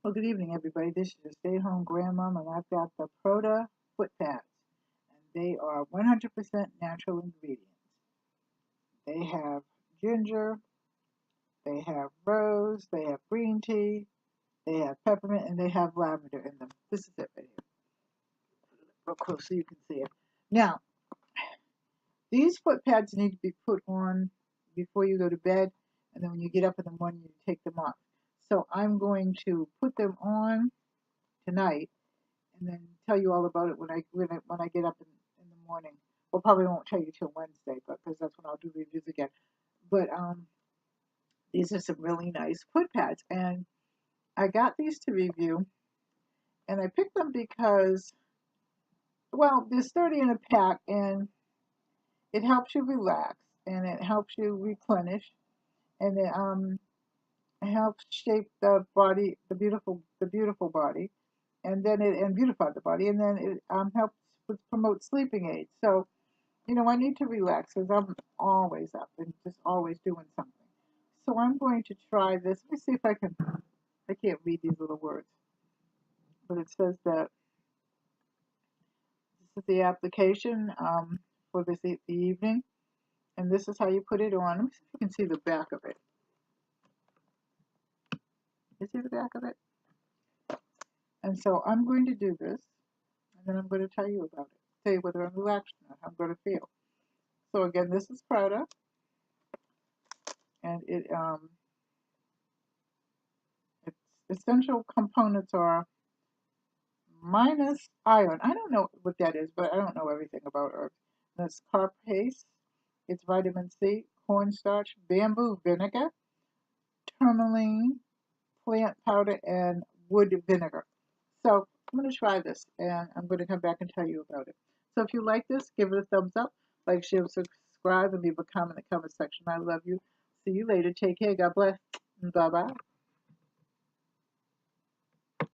Well, good evening, everybody. This is your stay-at-home grandmom, and I've got the Proda foot pads, and they are 100% natural ingredients. They have ginger, they have rose, they have green tea, they have peppermint, and they have lavender in them. This is it right here, real close so you can see it. Now, these foot pads need to be put on before you go to bed, and then when you get up in the morning, you take them off. So I'm going to put them on tonight and then tell you all about it when I get up in the morning. Well, probably won't tell you till Wednesday, but because that's when I'll do reviews again. But these are some really nice foot pads, and I got these to review, and I picked them because, well, there's 30 in a pack, and it helps you relax, and it helps you replenish, and it helps shape the body, the beautiful body, and then it beautify the body, and then it helps promote sleeping aids. So I need to relax because I'm always up and just always doing something. So I'm going to try this. Let me see if I can. I can't read these little words, but it says that this is the application for the evening, and this is how you put it on. Let me see if you can see the back of it. You see the back of it? And so I'm going to do this, and then I'm going to tell you about it. Tell you whether I'm relaxed or not, how I'm going to feel. So again, this is Prada, and its essential components are minus iron. I don't know what that is, but I don't know everything about herbs. That's carp paste, it's vitamin C, cornstarch, bamboo vinegar, tourmaline, plant powder, and wood vinegar. So I'm going to try this, and I'm going to come back and tell you about it. So if you like this, give it a thumbs up, like, share, subscribe, and leave a comment in the comment section. I love you. See you later. Take care. God bless. Bye-bye.